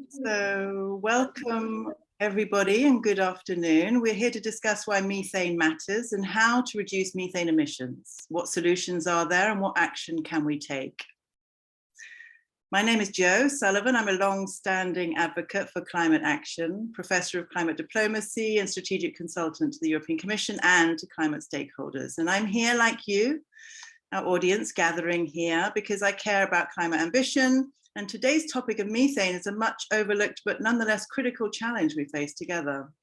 So welcome everybody and good afternoon. We're here to discuss why methane matters and how to reduce methane emissions. What solutions are there and what action can we take? My name is Jo Sullivan. I'm a long-standing advocate for climate action, professor of climate diplomacy and strategic consultant to the European Commission and to climate stakeholders. And I'm here like you, our audience, gathering here because I care about climate ambition. And today's topic of methane is a much overlooked but nonetheless critical challenge we face together.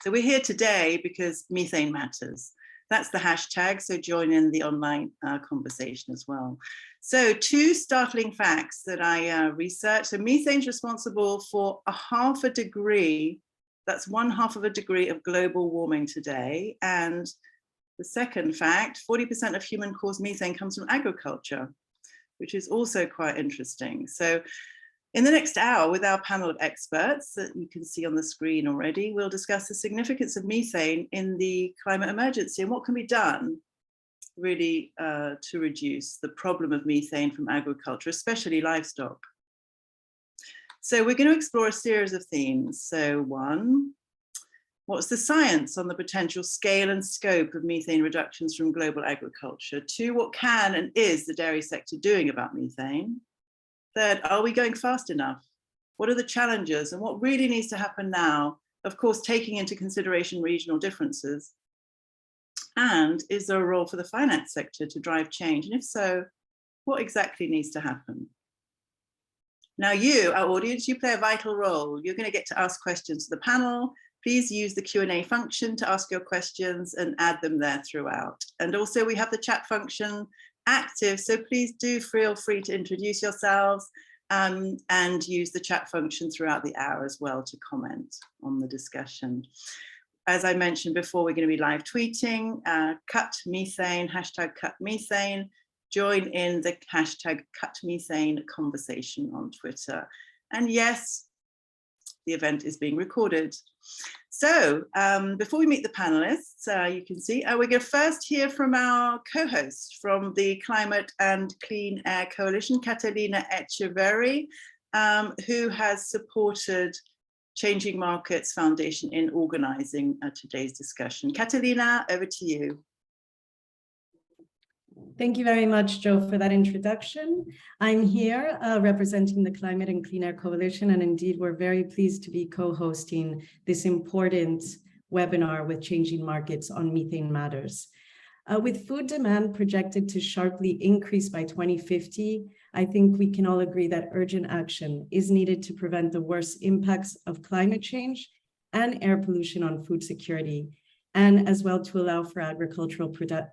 So we're here today because methane matters. That's the hashtag, so join in the online conversation as well. So two startling facts that I researched. So methane is responsible for 1/2 degree, that's 1/2 degree of global warming today. And the second fact, 40% of human-caused methane comes from agriculture, which is also quite interesting. So in the next hour with our panel of experts that you can see on the screen already, we'll discuss the significance of methane in the climate emergency and what can be done really to reduce the problem of methane from agriculture, especially livestock. So we're going to explore a series of themes. So one, what's the science on the potential scale and scope of methane reductions from global agriculture? Two, what can and is the dairy sector doing about methane? Third, are we going fast enough? What are the challenges and what really needs to happen now? Of course, taking into consideration regional differences. And is there a role for the finance sector to drive change? And if so, what exactly needs to happen? Now you, our audience, you play a vital role. You're going to get to ask questions to the panel. Please use the Q&A function to ask your questions and add them there throughout. And also we have the chat function active, so please do feel free to introduce yourselves and use the chat function throughout the hour as well to comment on the discussion. As I mentioned before, we're going to be live tweeting, cut methane, hashtag cut methane. Join in the hashtag cut methane conversation on Twitter. And yes, the event is being recorded. So before we meet the panelists, you can see, we're going to first hear from our co-host from the Climate and Clean Air Coalition, Catalina Echeverry, who has supported Changing Markets Foundation in organizing today's discussion. Catalina, over to you. Thank you very much, Jo, for that introduction. I'm here representing the Climate and Clean Air Coalition, and indeed we're very pleased to be co-hosting this important webinar with Changing Markets on Methane Matters. With food demand projected to sharply increase by 2050, I think we can all agree that urgent action is needed to prevent the worst impacts of climate change and air pollution on food security, and as well to allow for agricultural production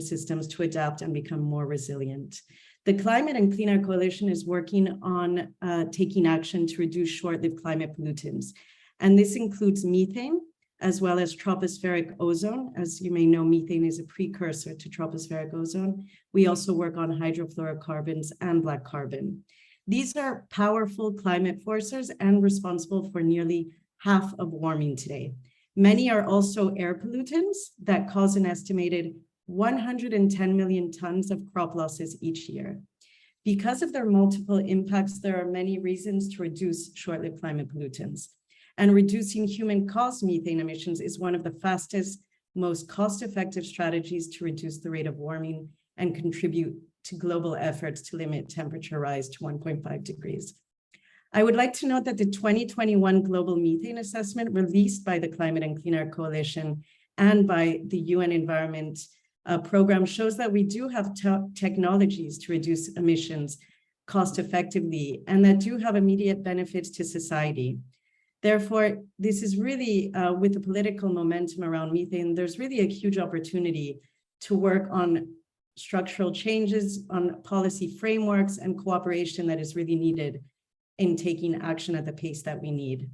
systems to adapt and become more resilient. The Climate and Clean Air Coalition is working on taking action to reduce short-lived climate pollutants. And this includes methane, as well as tropospheric ozone. As you may know, methane is a precursor to tropospheric ozone. We also work on hydrofluorocarbons and black carbon. These are powerful climate forcers and responsible for nearly half of warming today. Many are also air pollutants that cause an estimated 110 million tons of crop losses each year. Because of their multiple impacts, there are many reasons to reduce short-lived climate pollutants. And reducing human-caused methane emissions is one of the fastest, most cost-effective strategies to reduce the rate of warming and contribute to global efforts to limit temperature rise to 1.5 degrees. I would like to note that the 2021 Global Methane Assessment released by the Climate and Clean Air Coalition and by the UN Environment program shows that we do have technologies to reduce emissions cost effectively and that do have immediate benefits to society. Therefore, this is really, with the political momentum around methane, there's really a huge opportunity to work on structural changes, on policy frameworks and cooperation that is really needed in taking action at the pace that we need.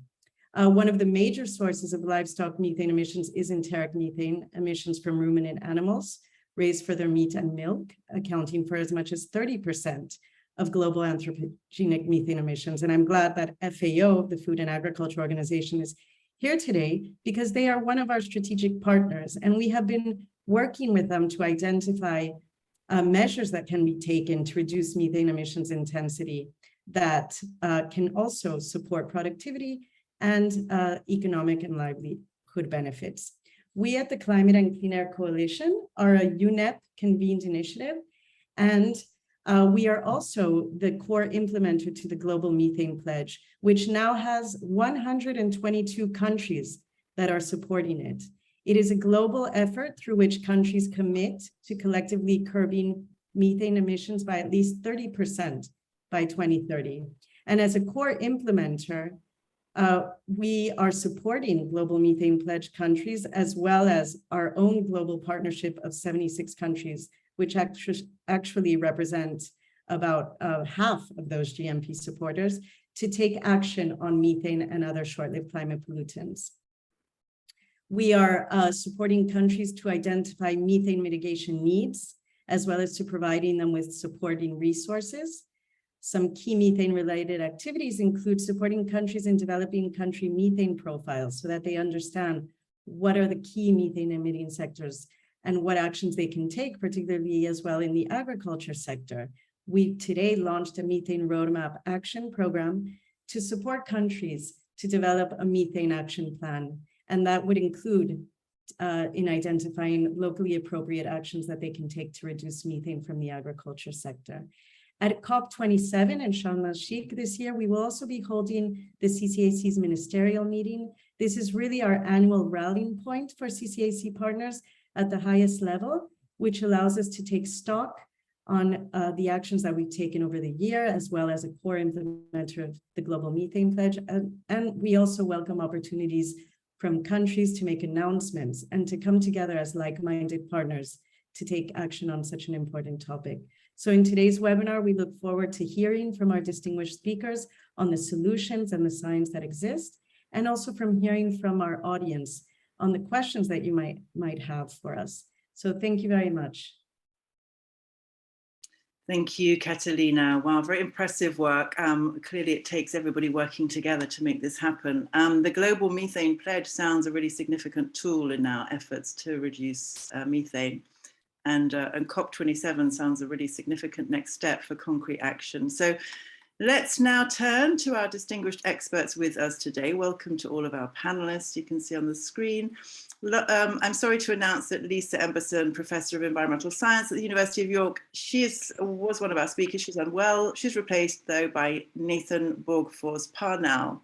One of the major sources of livestock methane emissions is enteric methane emissions from ruminant animals raised for their meat and milk, accounting for as much as 30% of global anthropogenic methane emissions. And I'm glad that FAO, the Food and Agriculture Organization, is here today because they are one of our strategic partners. And we have been working with them to identify measures that can be taken to reduce methane emissions intensity. that can also support productivity and economic and livelihood benefits. We at the Climate and Clean Air Coalition are a UNEP convened initiative, and we are also the core implementer to the Global Methane Pledge, which now has 122 countries that are supporting it. It is a global effort through which countries commit to collectively curbing methane emissions by at least 30% by 2030. And as a core implementer, we are supporting Global Methane Pledge countries, as well as our own global partnership of 76 countries, which actually represent about half of those GMP supporters, to take action on methane and other short-lived climate pollutants. We are supporting countries to identify methane mitigation needs, as well as to providing them with supporting resources. Some key methane-related activities include supporting countries in developing country methane profiles so that they understand what are the key methane-emitting sectors and what actions they can take, particularly as well in the agriculture sector. We today launched a methane roadmap action program to support countries to develop a methane action plan. And that would include in identifying locally appropriate actions that they can take to reduce methane from the agriculture sector. At COP27 in Sharm el-Sheikh this year, we will also be holding the CCAC's ministerial meeting. This is really our annual rallying point for CCAC partners at the highest level, which allows us to take stock on the actions that we've taken over the year, as well as a core implementer of the Global Methane Pledge. And we also welcome opportunities from countries to make announcements and to come together as like-minded partners to take action on such an important topic. So in today's webinar, we look forward to hearing from our distinguished speakers on the solutions and the science that exist, and also from hearing from our audience on the questions that you might have for us. So thank you very much. Thank you, Catalina. Wow, very impressive work. Clearly, it takes everybody working together to make this happen. The Global Methane Pledge sounds a really significant tool in our efforts to reduce methane. And COP27 sounds a really significant next step for concrete action. So let's now turn to our distinguished experts with us today. Welcome to all of our panelists. You can see on the screen. I'm sorry to announce that Lisa Emberson, Professor of Environmental Science at the University of York, was one of our speakers. She's unwell. She's replaced, though, by Nathan Borgfors-Parnell,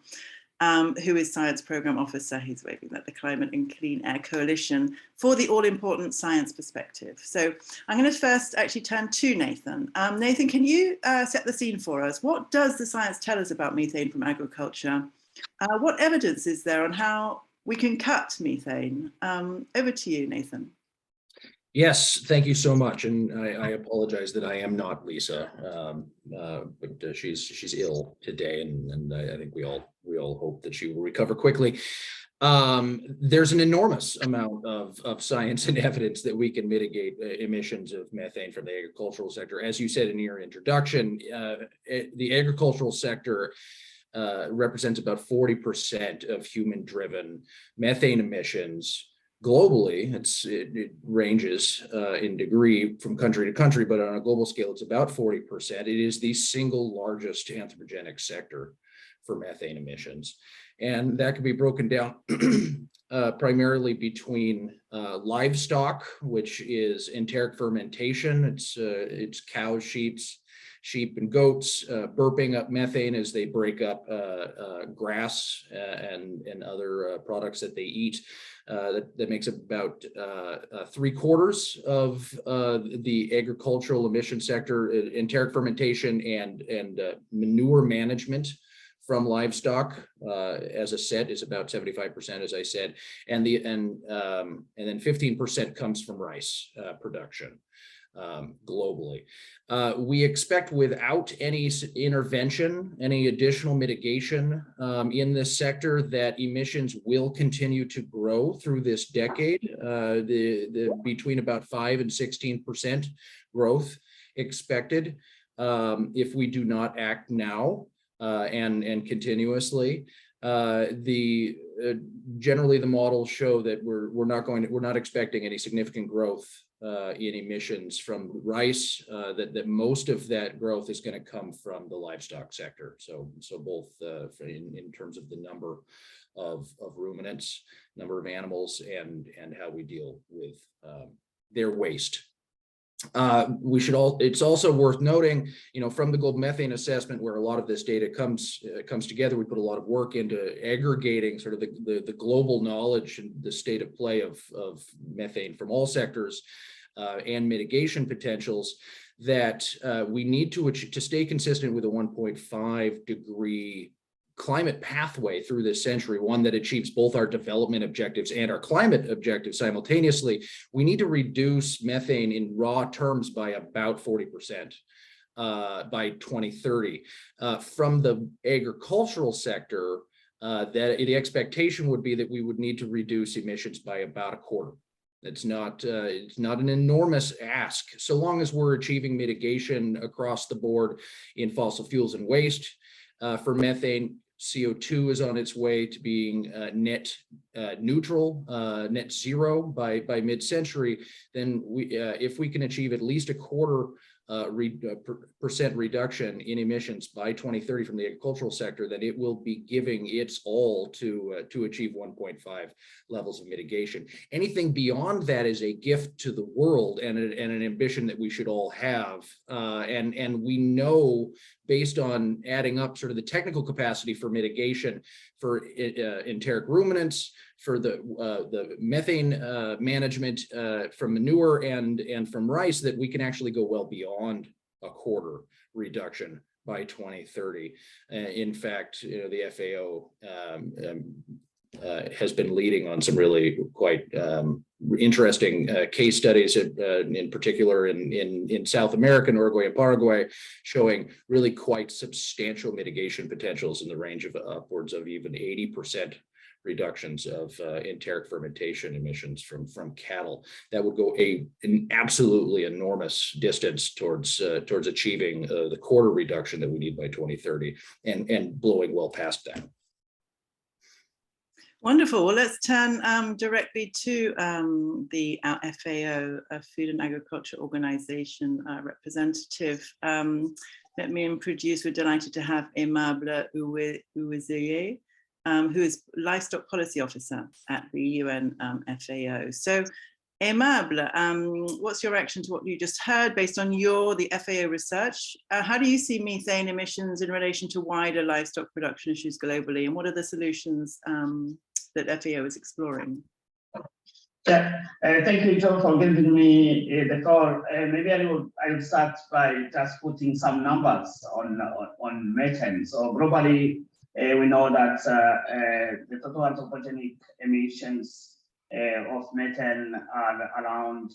who is Science Programme Officer, he's waving at the Climate and Clean Air Coalition, for the all-important science perspective. So I'm going to first actually turn to Nathan. Nathan, can you set the scene for us? What does the science tell us about methane from agriculture? What evidence is there on how we can cut methane? Over to you, Nathan. Yes, thank you so much, and I apologize that I am not Lisa, but she's ill today, and I think we all hope that she will recover quickly. There's an enormous amount of science and evidence that we can mitigate emissions of methane from the agricultural sector. As you said in your introduction, the agricultural sector represents about 40% of human-driven methane emissions. Globally, it ranges in degree from country to country, but on a global scale, it's about 40%. It is the single largest anthropogenic sector for methane emissions. And that can be broken down primarily between livestock, which is enteric fermentation. It's cows, sheep and goats burping up methane as they break up grass and other products that they eat. That makes up about 3/4 of the agricultural emission sector. Enteric fermentation and manure management from livestock as a set is about 75%, as I said, and then 15% comes from rice production globally. We expect, without any intervention, any additional mitigation in this sector, that emissions will continue to grow through this decade, between about 5 and 16% growth expected if we do not act now and continuously. Generally the models show that we're not expecting any significant growth in emissions from rice, that most of that growth is going to come from the livestock sector. So both in terms of the number of ruminants, number of animals, and how we deal with their waste. It's also worth noting, from the global methane assessment, where a lot of this data comes together, we put a lot of work into aggregating sort of the global knowledge and the state of play of methane from all sectors and mitigation potentials, that we need to stay consistent with a 1.5 degree climate pathway through this century, one that achieves both our development objectives and our climate objectives simultaneously. We need to reduce methane in raw terms by about 40% by 2030. From the agricultural sector, that the expectation would be that we would need to reduce emissions by about a quarter. It's not an enormous ask, so long as we're achieving mitigation across the board in fossil fuels and waste. For methane, CO2 is on its way to being net neutral, net zero by mid-century. Then if we can achieve at least a quarter percent reduction in emissions by 2030 from the agricultural sector, then it will be giving its all to achieve 1.5 levels of mitigation. Anything beyond that is a gift to the world and an ambition that we should all have. And we know, based on adding up sort of the technical capacity for mitigation for enteric ruminants, for the methane management from manure and from rice, that we can actually go well beyond a quarter reduction by 2030. In fact, the FAO has been leading on some really quite interesting case studies, in particular in South America, Uruguay and Paraguay, showing really quite substantial mitigation potentials in the range of upwards of even 80% reductions of enteric fermentation emissions from cattle. That would go an absolutely enormous distance towards achieving the quarter reduction that we need by 2030, and blowing well past that. Wonderful. Well, let's turn directly to the FAO, Food and Agriculture Organization representative. Let me introduce, we're delighted to have Aimable Uwizeye, who is Livestock Policy Officer at the UN FAO. So Aimable, what's your reaction to what you just heard based on the FAO research? How do you see methane emissions in relation to wider livestock production issues globally? And what are the solutions that FAO is exploring? Yeah, thank you, John, for giving me the call. Maybe I'll start by just putting some numbers on methane. So globally, we know that the total anthropogenic emissions of methane are around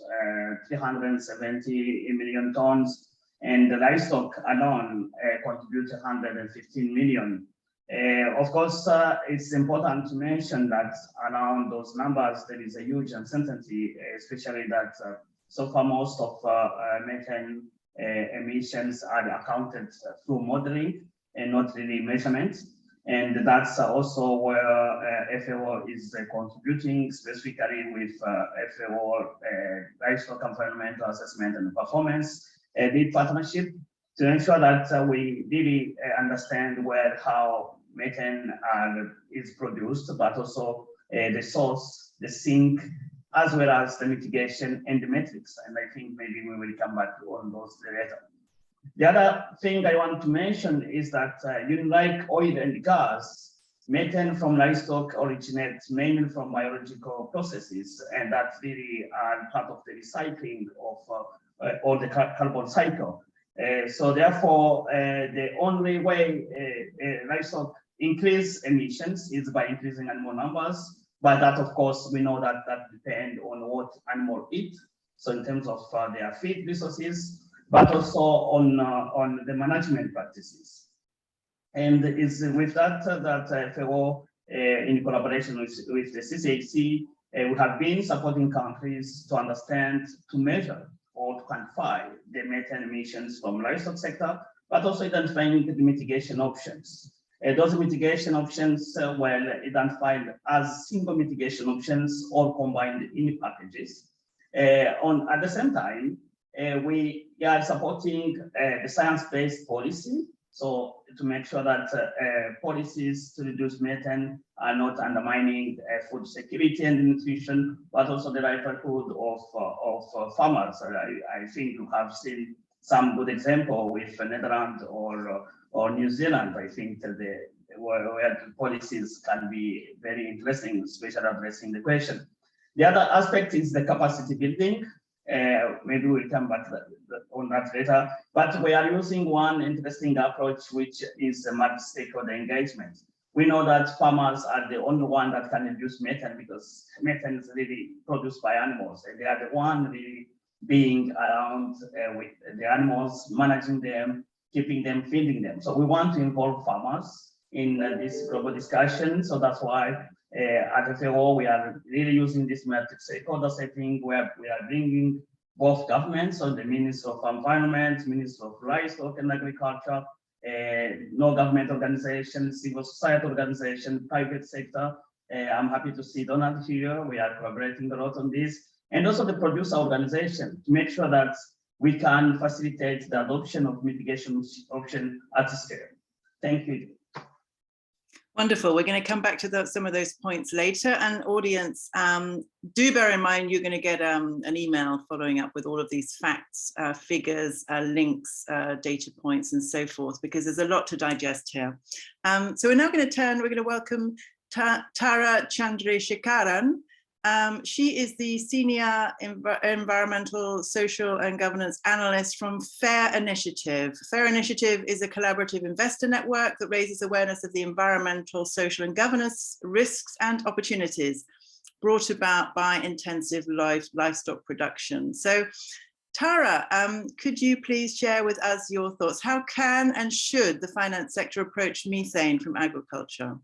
370 million tons, and the livestock alone contributes 115 million. Of course, it's important to mention that around those numbers, there is a huge uncertainty, especially that so far most of methane emissions are accounted through modeling and not really measurement. And that's also where FAO is contributing, specifically with FAO Livestock Environmental Assessment and Performance, a big partnership to ensure that we really understand how methane is produced, but also the source, the sink, as well as the mitigation and the metrics. And I think maybe we will come back to all those later. The other thing I want to mention is that like oil and gas, methane from livestock originates mainly from biological processes, and that's really part of the recycling of all the carbon cycle. So therefore, the only way livestock increase emissions is by increasing animal numbers. But that, of course, we know that depends on what animal eat. So in terms of their feed resources, but also on the management practices. And it's with that FAO, in collaboration with the CCAC, we have been supporting countries to understand, to measure, or to quantify the methane emissions from livestock sector, but also identifying the mitigation options. Those mitigation options were identified as single mitigation options or combined in packages. At the same time, we are supporting the science-based policy. So to make sure that policies to reduce methane are not undermining food security and nutrition, but also the livelihood of farmers. I think you have seen some good example with Netherlands or New Zealand. I think that where the policies can be very interesting, especially addressing the question. The other aspect is the capacity building. Maybe we'll come back on that later, but we are using one interesting approach, which is multi-stakeholder engagement. We know that farmers are the only one that can reduce methane because methane is really produced by animals, and they are the one really being around with the animals, managing them, keeping them, feeding them. So we want to involve farmers in this global discussion. So that's why at FAO, we are really using this multi-stakeholder setting where we are bringing both governments, so the Minister of Environment, Minister of Livestock and Agriculture, no-government organizations, civil society organization, private sector. I'm happy to see Donald here. We are collaborating a lot on this. And also the producer organization to make sure that we can facilitate the adoption of mitigation option at scale. Thank you. Wonderful. We're going to come back to some of those points later. And audience, do bear in mind you're going to get an email following up with all of these facts, figures, links, data points, and so forth, because there's a lot to digest here. So we're now going to welcome Tara Chandrasekaran. She is the Senior Environmental, Social and Governance Analyst from FAIR Initiative. FAIR Initiative is a collaborative investor network that raises awareness of the environmental, social and governance risks and opportunities brought about by intensive livestock production. So Tara, could you please share with us your thoughts? How can and should the finance sector approach methane from agriculture?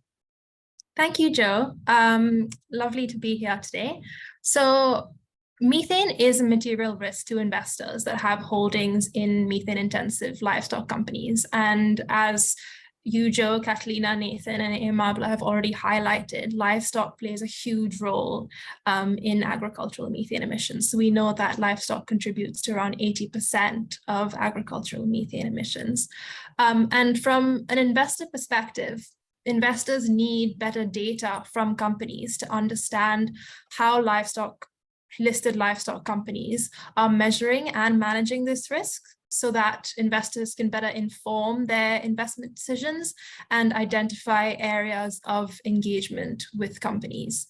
Thank you, Jo. Lovely to be here today. So methane is a material risk to investors that have holdings in methane-intensive livestock companies. And as you, Jo, Catalina, Nathan, and Imabla have already highlighted, livestock plays a huge role in agricultural methane emissions. So we know that livestock contributes to around 80% of agricultural methane emissions. And from an investor perspective, investors need better data from companies to understand how listed livestock companies are measuring and managing this risk, so that investors can better inform their investment decisions and identify areas of engagement with companies.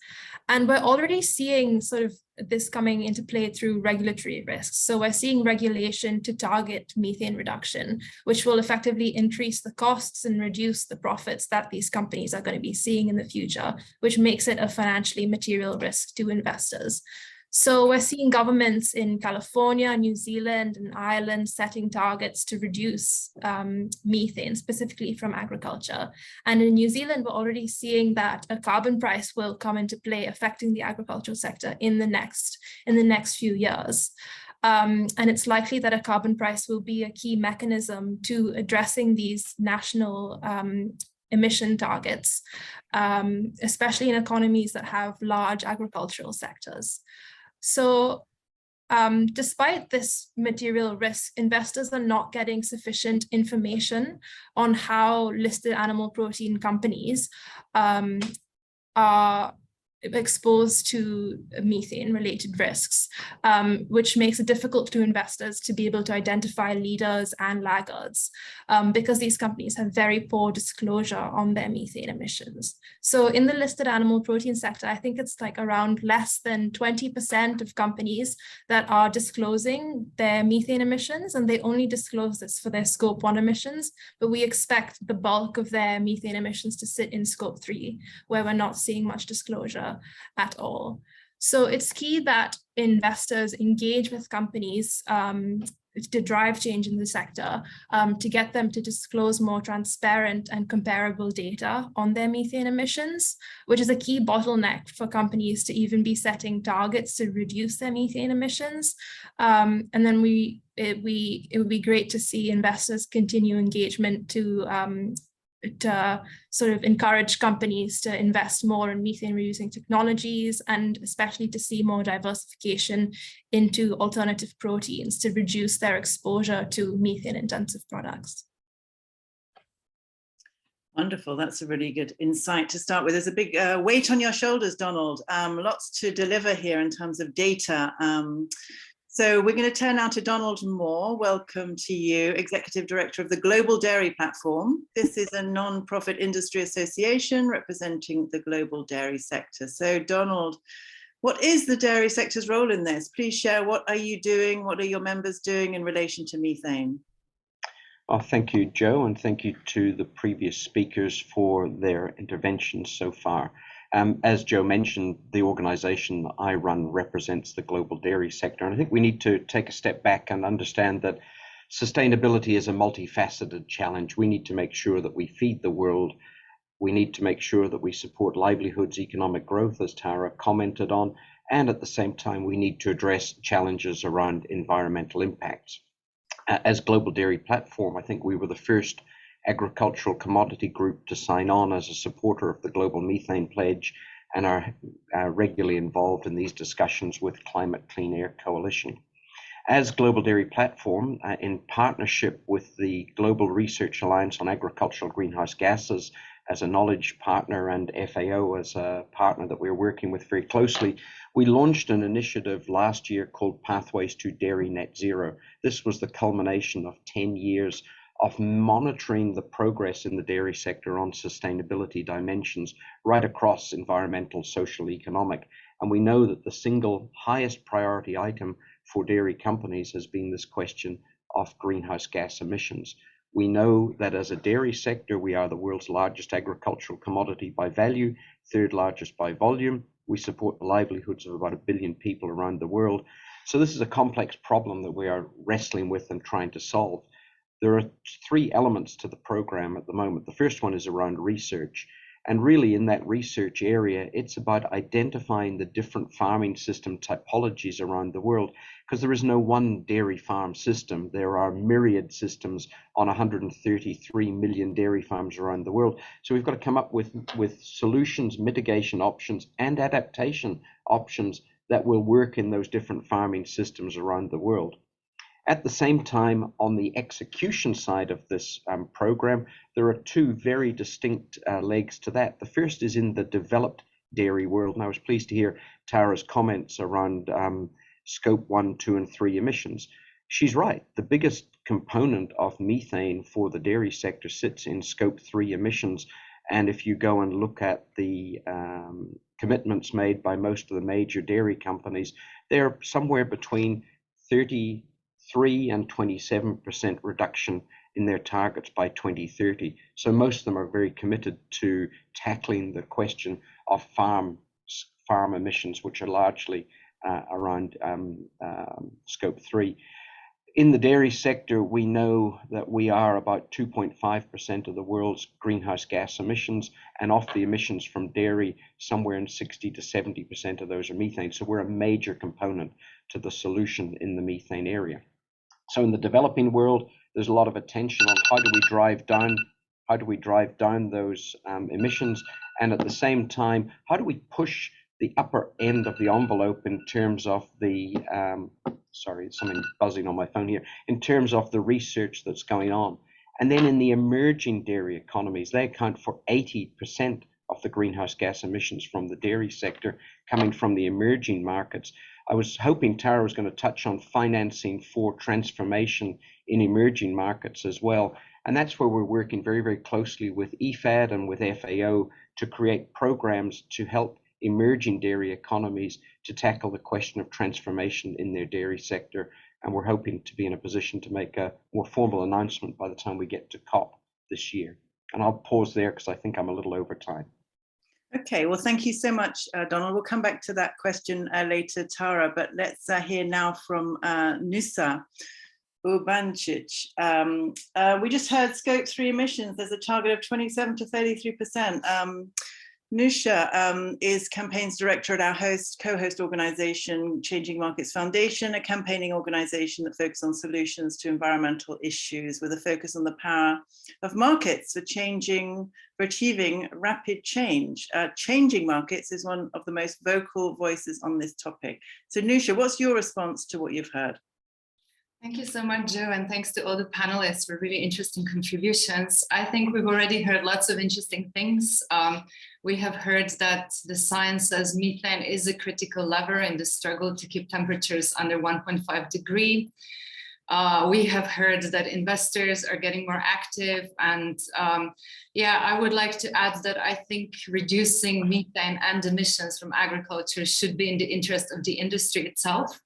And we're already seeing sort of this coming into play through regulatory risks. So we're seeing regulation to target methane reduction, which will effectively increase the costs and reduce the profits that these companies are going to be seeing in the future, which makes it a financially material risk to investors. So we're seeing governments in California, New Zealand, and Ireland setting targets to reduce methane, specifically from agriculture. And in New Zealand, we're already seeing that a carbon price will come into play, affecting the agricultural sector in the next few years. And it's likely that a carbon price will be a key mechanism to addressing these national emission targets, especially in economies that have large agricultural sectors. So despite this material risk, investors are not getting sufficient information on how listed animal protein companies are exposed to methane related risks, which makes it difficult to investors to be able to identify leaders and laggards, because these companies have very poor disclosure on their methane emissions. So in the listed animal protein sector, I think it's like around less than 20% of companies that are disclosing their methane emissions, and they only disclose this for their scope 1 emissions, but we expect the bulk of their methane emissions to sit in scope 3, where we're not seeing much disclosure at all. So it's key that investors engage with companies to drive change in the sector, to get them to disclose more transparent and comparable data on their methane emissions, which is a key bottleneck for companies to even be setting targets to reduce their methane emissions. And then it would be great to see investors continue engagement to to sort of encourage companies to invest more in methane reducing technologies, and especially to see more diversification into alternative proteins to reduce their exposure to methane intensive products. Wonderful. That's a really good insight to start with. There's a big weight on your shoulders, Donald. Lots to deliver here in terms of data. So we're going to turn now to Donald Moore. Welcome to you, Executive Director of the Global Dairy Platform. This is a non-profit industry association representing the global dairy sector. So Donald, what is the dairy sector's role in this? Please share, what are you doing? What are your members doing in relation to methane? Oh, thank you, Joe, and thank you to the previous speakers for their interventions so far. As Joe mentioned, the organization that I run represents the global dairy sector, and I think we need to take a step back and understand that sustainability is a multifaceted challenge. We need to make sure that we feed the world. We need to make sure that we support livelihoods, economic growth, as Tara commented on, and at the same time, we need to address challenges around environmental impacts. As Global Dairy Platform, I think we were the first agricultural commodity group to sign on as a supporter of the Global Methane Pledge, and are regularly involved in these discussions with Climate Clean Air Coalition. As Global Dairy Platform, in partnership with the Global Research Alliance on Agricultural Greenhouse Gases as a knowledge partner, and FAO as a partner that we're working with very closely, we launched an initiative last year called Pathways to Dairy Net Zero. This was the culmination of 10 years of monitoring the progress in the dairy sector on sustainability dimensions right across environmental, social, economic. And we know that the single highest priority item for dairy companies has been this question of greenhouse gas emissions. We know that as a dairy sector, we are the world's largest agricultural commodity by value, third largest by volume. We support the livelihoods of about 1 billion people around the world. So this is a complex problem that we are wrestling with and trying to solve. There are 3 elements to the program at the moment. The first one is around research. And really in that research area, it's about identifying the different farming system typologies around the world, because there is no one dairy farm system. There are myriad systems on 133 million dairy farms around the world. So we've got to come up with solutions, mitigation options, and adaptation options that will work in those different farming systems around the world. At the same time, on the execution side of this program, there are 2 very distinct legs to that. The first is in the developed dairy world, and I was pleased to hear Tara's comments around scope 1, 2, and 3 emissions. She's right. The biggest component of methane for the dairy sector sits in scope 3 emissions. And if you go and look at the commitments made by most of the major dairy companies, they're somewhere between 33 and 27% reduction in their targets by 2030. So most of them are very committed to tackling the question of farm emissions, which are largely around scope 3. In the dairy sector, we know that we are about 2.5% of the world's greenhouse gas emissions, and of the emissions from dairy, somewhere in 60 to 70% of those are methane. So we're a major component to the solution in the methane area. So in the developing world, there's a lot of attention on how do we drive down those emissions, and at the same time, how do we push the upper end of the envelope in terms of the sorry, something buzzing on my phone here, in terms of the research that's going on. And then in the emerging dairy economies, they account for 80% of the greenhouse gas emissions from the dairy sector coming from the emerging markets. I was hoping Tara was going to touch on financing for transformation in emerging markets as well. And that's where we're working very, very closely with IFAD and with FAO to create programs to help emerging dairy economies to tackle the question of transformation in their dairy sector. And we're hoping to be in a position to make a more formal announcement by the time we get to COP this year. And I'll pause there because I think I'm a little over time. Okay, well, thank you so much, Donald. We'll come back to that question later, Tara, but let's hear now from Nusa Ubancic. We just heard scope 3 emissions. There's a target of 27 to 33%. Nusha is campaigns director at our co-host organization, Changing Markets Foundation, a campaigning organization that focuses on solutions to environmental issues with a focus on the power of markets for achieving rapid change. Changing Markets is one of the most vocal voices on this topic. So Nusha, what's your response to what you've heard? Thank you so much, Joe, and thanks to all the panelists for really interesting contributions. I think we've already heard lots of interesting things. We have heard that the science says methane is a critical lever in the struggle to keep temperatures under 1.5 degrees. We have heard that investors are getting more active, and yeah, I would like to add that I think reducing methane and emissions from agriculture should be in the interest of the industry itself.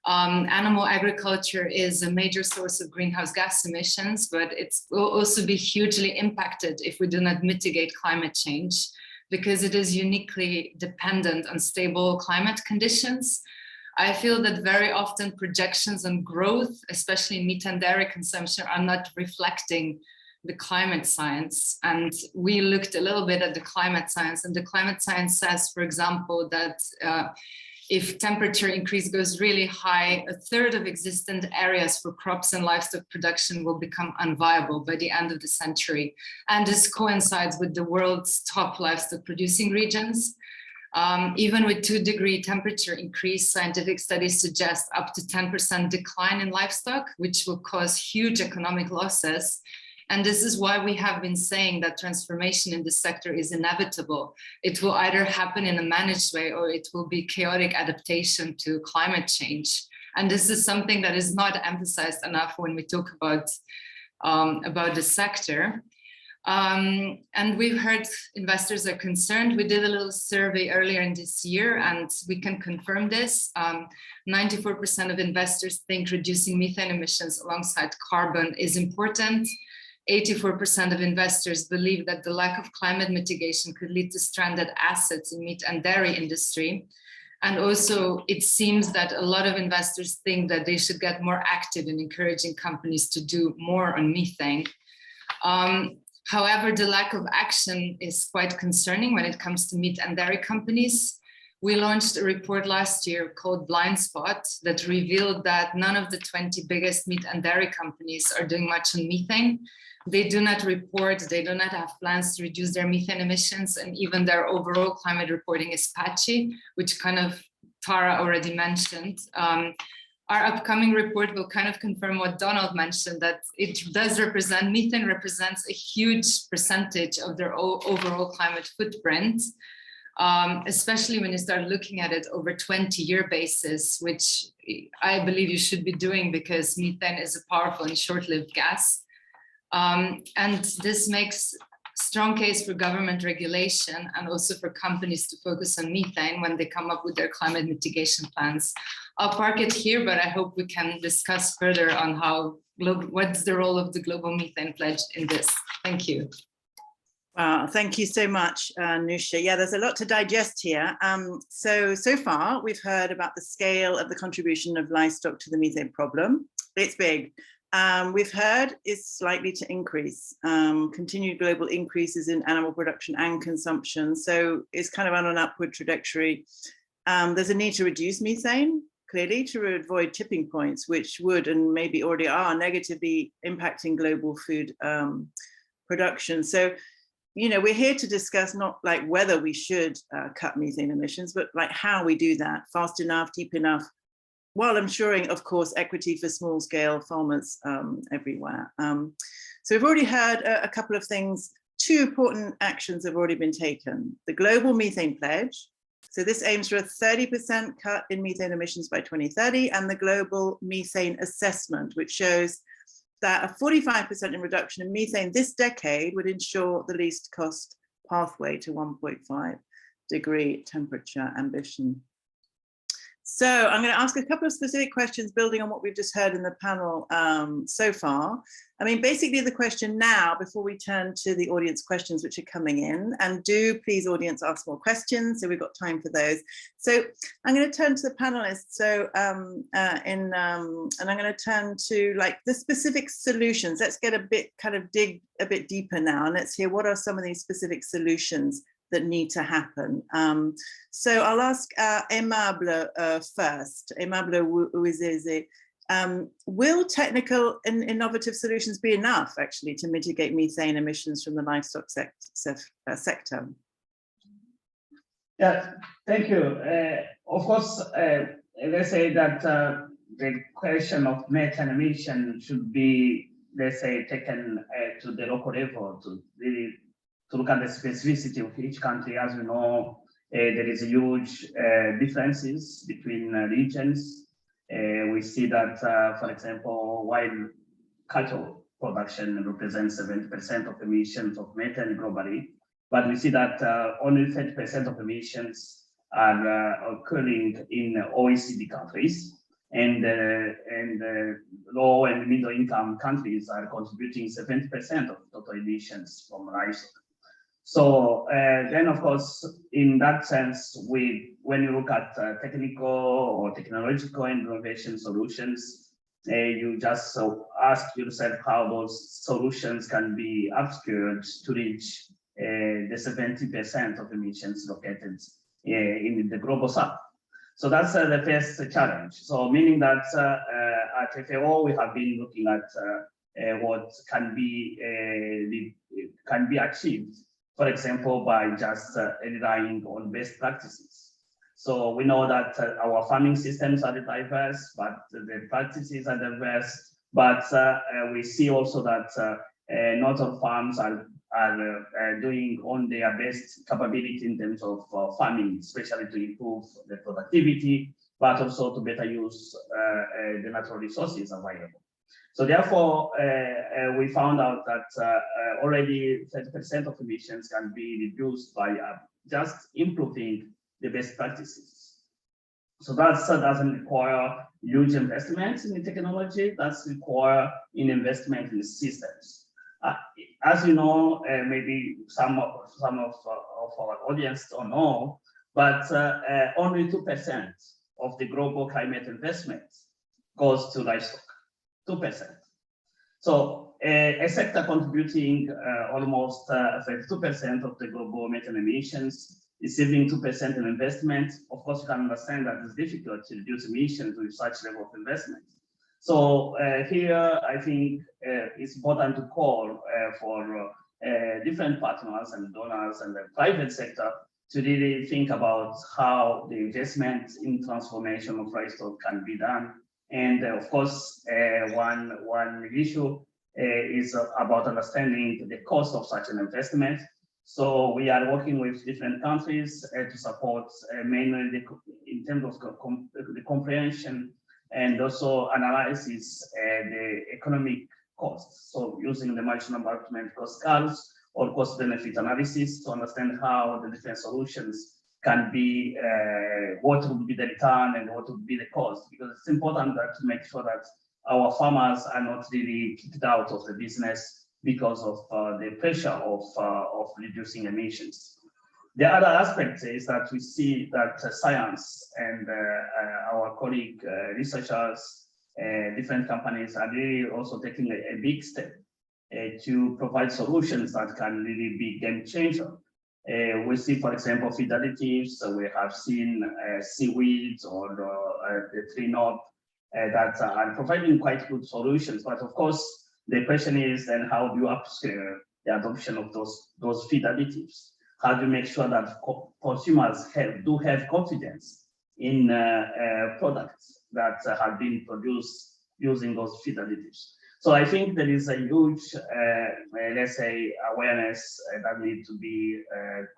Animal agriculture is a major source of greenhouse gas emissions, but it will also be hugely impacted if we do not mitigate climate change, because it is uniquely dependent on stable climate conditions. I feel that very often projections on growth, especially meat and dairy consumption, are not reflecting the climate science. And we looked a little bit at the climate science, and the climate science says, for example, that if temperature increase goes really high, a third of existent areas for crops and livestock production will become unviable by the end of the century. And this coincides with the world's top livestock producing regions. Even with 2-degree temperature increase, scientific studies suggest up to 10% decline in livestock, which will cause huge economic losses. And this is why we have been saying that transformation in this sector is inevitable. It will either happen in a managed way, or it will be chaotic adaptation to climate change. And this is something that is not emphasized enough when we talk about the sector. And we've heard investors are concerned. We did a little survey earlier in this year, and we can confirm this. 94% of investors think reducing methane emissions alongside carbon is important. 84% of investors believe that the lack of climate mitigation could lead to stranded assets in meat and dairy industry. And also, it seems that a lot of investors think that they should get more active in encouraging companies to do more on methane. However, the lack of action is quite concerning when it comes to meat and dairy companies. We launched a report last year called Blind Spot that revealed that none of the 20 biggest meat and dairy companies are doing much on methane. They do not report, they do not have plans to reduce their methane emissions, and even their overall climate reporting is patchy, which kind of Tara already mentioned. Our upcoming report will kind of confirm what Donald mentioned, that it does represent, methane represents a huge percentage of their overall climate footprint, especially when you start looking at it over 20-year basis, which I believe you should be doing because methane is a powerful and short-lived gas. And this makes strong case for government regulation and also for companies to focus on methane when they come up with their climate mitigation plans. I'll park it here, but I hope we can discuss further on what's the role of the Global Methane Pledge in this. Thank you. Wow, thank you so much, Nusha. Yeah, there's a lot to digest here. So far, we've heard about the scale of the contribution of livestock to the methane problem. It's big. We've heard it's likely to increase, continued global increases in animal production and consumption. So it's kind of on an upward trajectory. There's a need to reduce methane, clearly, to avoid tipping points, which would and maybe already are negatively impacting global food production. So, you know, we're here to discuss not like whether we should cut methane emissions, but like how we do that fast enough, deep enough, while ensuring, of course, equity for small scale farmers everywhere. So we've already heard a couple of things. 2 important actions have already been taken. The Global Methane Pledge. So this aims for a 30% cut in methane emissions by 2030, and the Global Methane Assessment, which shows that a 45% in reduction in methane this decade would ensure the least cost pathway to 1.5 degree temperature ambition. So I'm going to ask a couple of specific questions building on what we've just heard in the panel so far. I mean, basically the question now, before we turn to the audience questions which are coming in, and do please audience ask more questions, so we've got time for those. So I'm going to turn to the panelists. So and I'm going to turn to like the specific solutions. Let's get a bit dig a bit deeper now, and let's hear what are some of these specific solutions that need to happen. So I'll ask Aimable first. Aimable Ouizeze, will technical and innovative solutions be enough actually to mitigate methane emissions from the livestock sector? Yeah, thank you. Of course, let's say that the question of methane emission should be, let's say, taken to the local level to really to look at the specificity of each country. As we know, there is huge differences between regions. We see that, for example, while cattle production represents 70% of emissions of methane globally, but we see that only 30% of emissions are occurring in OECD countries, and low and middle income countries are contributing 70% of total emissions from livestock. So then, of course, in that sense, when you look at technical or technological innovation solutions, you just ask yourself how those solutions can be upskilled to reach the 70% of emissions located in the global south. So that's the first challenge. So meaning that at FAO, we have been looking at what can be achieved, for example, by just relying on best practices. So we know that our farming systems are diverse, but the practices are diverse. But we see also that not all farms are doing on their best capability in terms of farming, especially to improve the productivity, but also to better use the natural resources available. So therefore, we found out that already 30% of emissions can be reduced by just improving the best practices. So that doesn't require huge investments in the technology, that's require in investment in the systems. As you know, maybe some of our audience don't know, but only 2% of the global climate investment goes to livestock, 2%. So a sector contributing almost 32% of the global methane emissions, receiving 2% in investment. Of course, you can understand that it's difficult to reduce emissions with such level of investment. So here, I think it's important to call for different partners and donors and the private sector to really think about how the investment in transformation of livestock can be done. And of course, one issue is about understanding the cost of such an investment. So we are working with different countries to support mainly in terms of the comprehension and also analysis the economic costs. So using the marginal development cost curves or cost benefit analysis to understand how the different solutions can be, what would be the return and what would be the cost, because it's important that to make sure that our farmers are not really kicked out of the business because of the pressure of reducing emissions. The other aspect is that we see that science and our colleague researchers, different companies are really also taking a big step to provide solutions that can really be game changer. We see, for example, feed additives. So we have seen seaweeds or the tree knob that are providing quite good solutions. But of course, the question is then how do you upscale the adoption of those feed additives? How do you make sure that consumers do have confidence in products that have been produced using those feed additives? So I think there is a huge, let's say, awareness that needs to be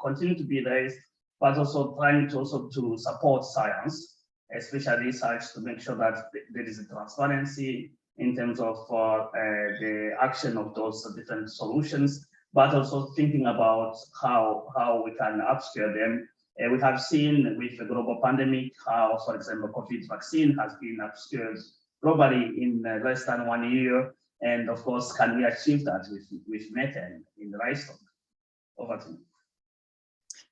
continue to be raised, but also trying to support science, especially research, to make sure that there is a transparency in terms of the action of those different solutions, but also thinking about how we can upscale them. We have seen with the global pandemic how, for example, COVID vaccine has been upscaled globally in less than 1 year. And of course, can we achieve that with methane in the livestock? Over to you.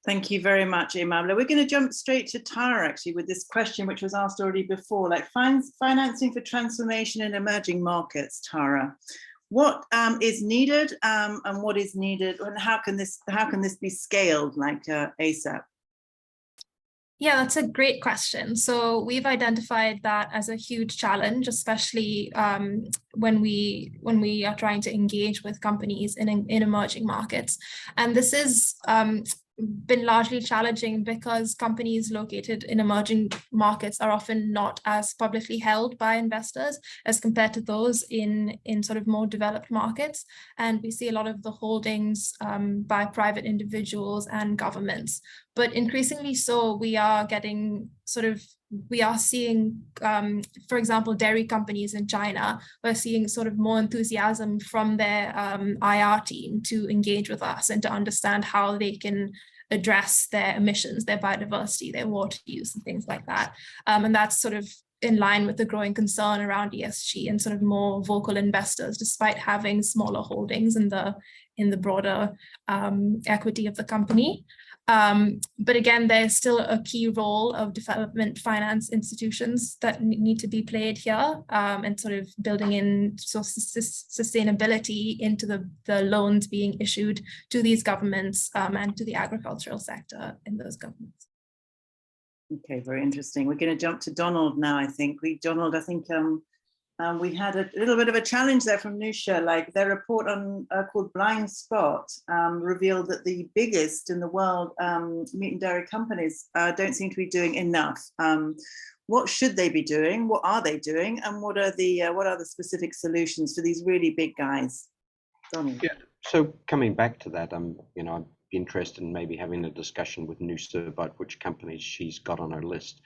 Thank you very much, Aimable. We're going to jump straight to Tara, actually, with this question, which was asked already before, like financing for transformation in emerging markets, Tara. What is needed and what is needed, and how can this be scaled like ASAP? Yeah, that's a great question. So we've identified that as a huge challenge, especially when we are trying to engage with companies in emerging markets. And this is been largely challenging because companies located in emerging markets are often not as publicly held by investors as compared to those in sort of more developed markets. And we see a lot of the holdings by private individuals and governments. But increasingly so, we are seeing, for example, dairy companies in China, we're seeing sort of more enthusiasm from their IR team to engage with us and to understand how they can address their emissions, their biodiversity, their water use and things like that. And that's sort of in line with the growing concern around ESG and sort of more vocal investors, despite having smaller holdings in the broader equity of the company. But again, there's still a key role of development finance institutions that need to be played here, and sort of building in sustainability into the loans being issued to these governments and to the agricultural sector in those governments. Okay, very interesting. We're going to jump to Donald now, I think. Donald, I think we had a little bit of a challenge there from Nusha, like their report on called Blind Spot revealed that the biggest in the world meat and dairy companies don't seem to be doing enough. What should they be doing? What are they doing? And what are the specific solutions for these really big guys? Donald. Yeah. So coming back to that, you know, I'd be interested in maybe having a discussion with Nusha about which companies she's got on her list,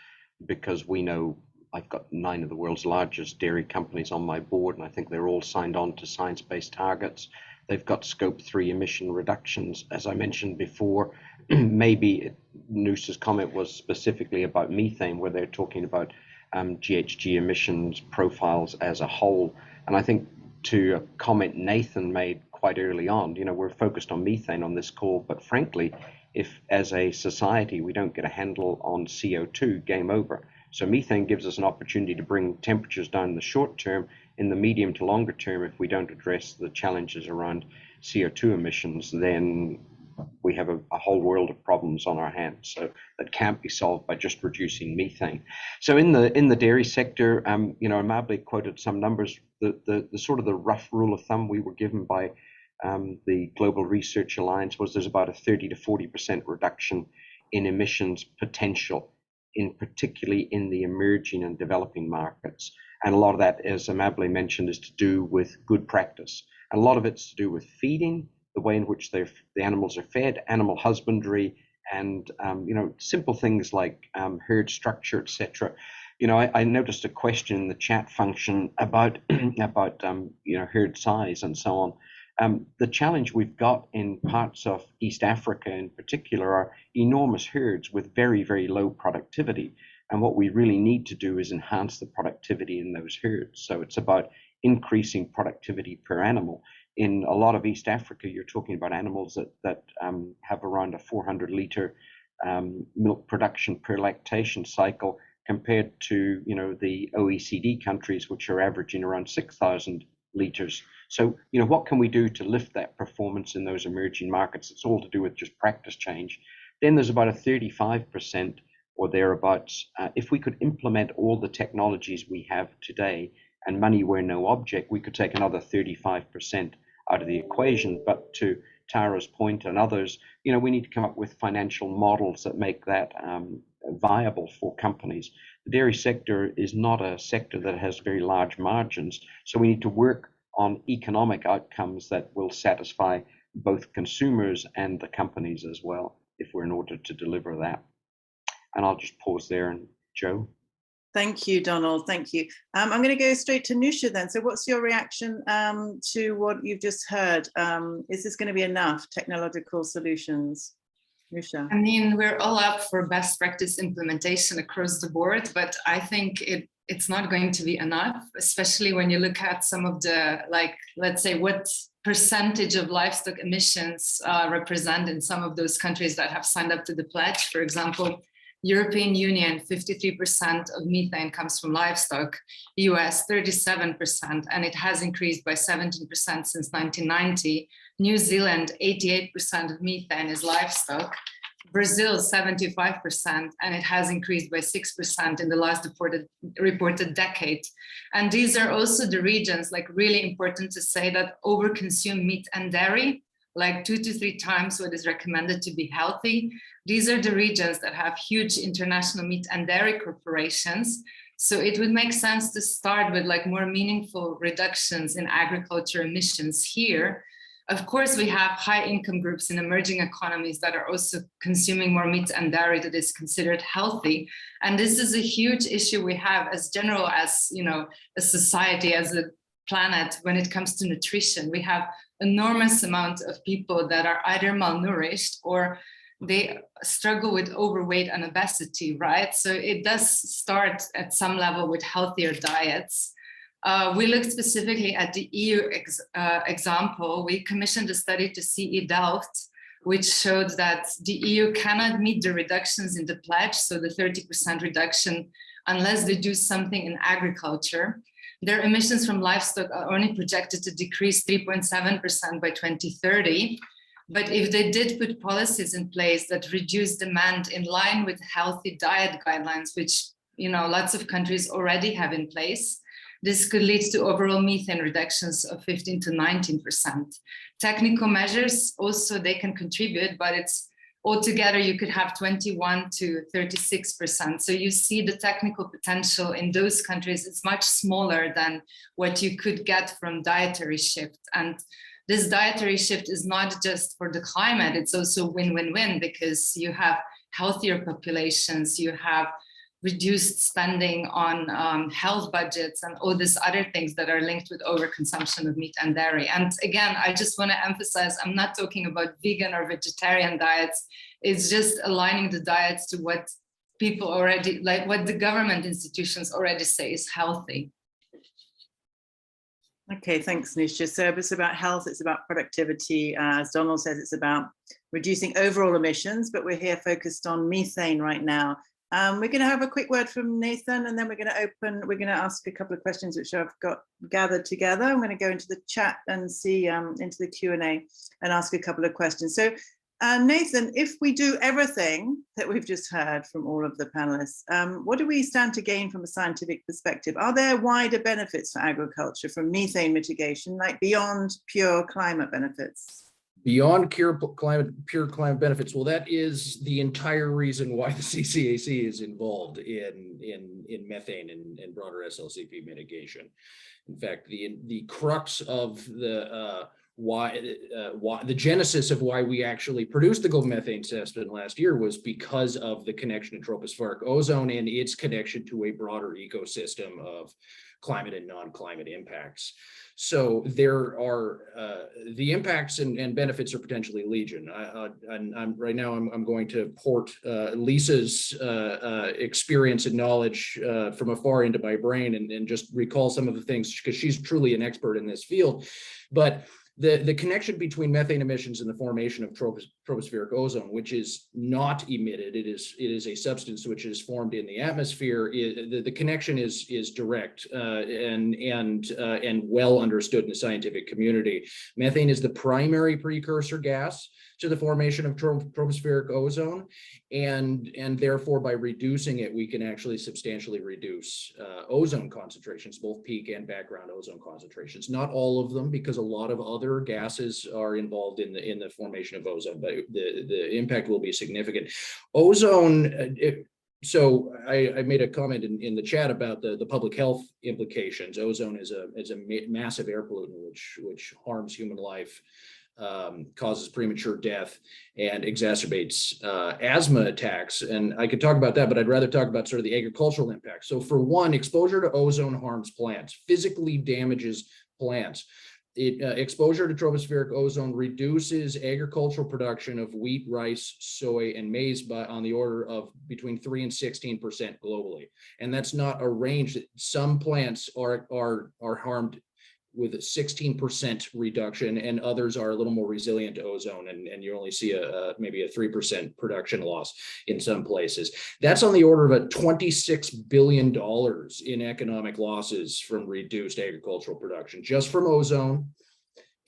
because we know I've got 9 of the world's largest dairy companies on my board, and I think they're all signed on to science-based targets. They've got scope 3 emission reductions, as I mentioned before. Maybe Nusha's comment was specifically about methane, where they're talking about GHG emissions profiles as a whole. And I think to a comment Nathan made quite early on, you know, we're focused on methane on this call, but frankly, if as a society we don't get a handle on CO2, game over. So methane gives us an opportunity to bring temperatures down in the short term. In the medium to longer term, if we don't address the challenges around CO2 emissions, then we have a whole world of problems on our hands. So that can't be solved by just reducing methane. So in the dairy sector, you know, Amable quoted some numbers. The sort of the rough rule of thumb we were given by the Global Research Alliance was there's about a 30 to 40% reduction in emissions potential, particularly in the emerging and developing markets. And a lot of that, as Amable mentioned, is to do with good practice. And a lot of it's to do with feeding, the way in which the animals are fed, animal husbandry, and you know, simple things like herd structure, etc. You know, I noticed a question in the chat function about you know, herd size and so on. The challenge we've got in parts of East Africa in particular are enormous herds with very, very low productivity. And what we really need to do is enhance the productivity in those herds. So it's about increasing productivity per animal. In a lot of East Africa, you're talking about animals that have around a 400 litre milk production per lactation cycle, compared to, you know, the OECD countries, which are averaging around 6,000 litres. So, you know, what can we do to lift that performance in those emerging markets? It's all to do with just practice change. Then there's about a 35% or thereabouts. If we could implement all the technologies we have today, and money were no object, we could take another 35% out of the equation. But to Tara's point and others, you know, we need to come up with financial models that make that viable for companies. The dairy sector is not a sector that has very large margins, so we need to work on economic outcomes that will satisfy both consumers and the companies as well, if we're in order to deliver that. And I'll just pause there. And Joe? Thank you, Donald. Thank you. I'm going to go straight to Nusha then. So what's your reaction to what you've just heard? Is this going to be enough technological solutions? Nusha. I mean, we're all up for best practice implementation across the board, but I think it's not going to be enough, especially when you look at some of the, like, let's say, what percentage of livestock emissions represent in some of those countries that have signed up to the pledge. For example, European Union, 53% of methane comes from livestock, US 37%, and it has increased by 17% since 1990. New Zealand, 88% of methane is livestock. Brazil, 75%, and it has increased by 6% in the last reported decade. And these are also the regions, like really important to say, that overconsume meat and dairy, like 2 to 3 times what is recommended to be healthy. These are the regions that have huge international meat and dairy corporations. So it would make sense to start with like more meaningful reductions in agriculture emissions here. Of course, we have high income groups in emerging economies that are also consuming more meat and dairy that is considered healthy. And this is a huge issue we have as general as, you know, a society, as a planet, when it comes to nutrition. We have enormous amount of people that are either malnourished or they struggle with overweight and obesity, right? So it does start at some level with healthier diets. We looked specifically at the EU example. We commissioned a study to CE Delft, which showed that the EU cannot meet the reductions in the pledge, so the 30% reduction, unless they do something in agriculture. Their emissions from livestock are only projected to decrease 3.7% by 2030. But if they did put policies in place that reduce demand in line with healthy diet guidelines, which, you know, lots of countries already have in place, this could lead to overall methane reductions of 15 to 19%. Technical measures also, they can contribute, but it's altogether you could have 21 to 36%. So you see the technical potential in those countries is much smaller than what you could get from dietary shift. And this dietary shift is not just for the climate, it's also win-win-win, because you have healthier populations, you have reduced spending on health budgets and all these other things that are linked with overconsumption of meat and dairy. And again, I just want to emphasize, I'm not talking about vegan or vegetarian diets. It's just aligning the diets to what people already, like what the government institutions already say is healthy. Okay, thanks, Nisha. So it's about health, it's about productivity. As Donald says, it's about reducing overall emissions, but we're here focused on methane right now. We're going to have a quick word from Nathan, and then we're going to ask a couple of questions which I've got gathered together. I'm going to go into the chat and see into the Q&A and ask a couple of questions. So Nathan, if we do everything that we've just heard from all of the panelists, what do we stand to gain from a scientific perspective? Are there wider benefits for agriculture from methane mitigation, like beyond pure climate benefits? Beyond pure climate benefits, well, that is the entire reason why the CCAC is involved in methane and broader SLCP mitigation. In fact, the crux of the the genesis of why we actually produced the global methane assessment last year was because of the connection to tropospheric ozone and its connection to a broader ecosystem of climate and non-climate impacts. So there are the impacts and benefits are potentially legion. Right now I'm going to port Lisa's experience and knowledge from afar into my brain and just recall some of the things, because she's truly an expert in this field. But the connection between methane emissions and the formation of tropospheric ozone, which is not emitted, it is a substance which is formed in the atmosphere. The connection is direct and well understood in the scientific community. Methane is the primary precursor gas to the formation of tropospheric ozone, and therefore by reducing it, we can actually substantially reduce ozone concentrations, both peak and background ozone concentrations. Not all of them, because a lot of other gases are involved in the formation of ozone, but the impact will be significant. Ozone, so I made a comment in the chat about the public health implications. Ozone is a massive air pollutant which harms human life, causes premature death, and exacerbates asthma attacks. And I could talk about that, but I'd rather talk about sort of the agricultural impact. So for one, exposure to ozone harms plants, physically damages plants. Exposure to tropospheric ozone reduces agricultural production of wheat, rice, soy, and maize on the order of between 3 and 16% globally. And that's not a range. Some plants are harmed with a 16% reduction, and others are a little more resilient to ozone, and you only see maybe a 3% production loss in some places. That's on the order of $26 billion in economic losses from reduced agricultural production, just from ozone,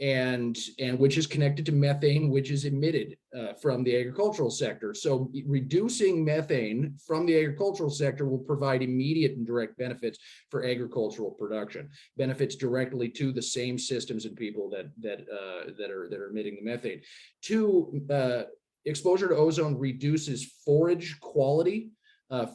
and which is connected to methane, which is emitted from the agricultural sector. So reducing methane from the agricultural sector will provide immediate and direct benefits for agricultural production, benefits directly to the same systems and people that are emitting the methane. Two, exposure to ozone reduces forage quality.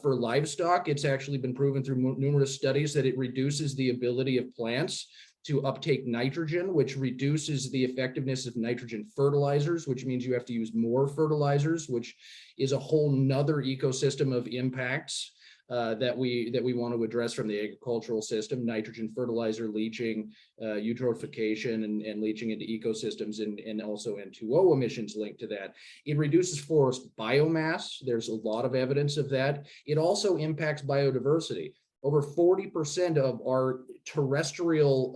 For livestock, it's actually been proven through numerous studies that it reduces the ability of plants to uptake nitrogen, which reduces the effectiveness of nitrogen fertilizers, which means you have to use more fertilizers, which is a whole nother ecosystem of impacts that we want to address from the agricultural system: nitrogen fertilizer leaching, eutrophication, and leaching into ecosystems, and also N2O emissions linked to that. It reduces forest biomass. There's a lot of evidence of that. It also impacts biodiversity. Over 40% of our terrestrial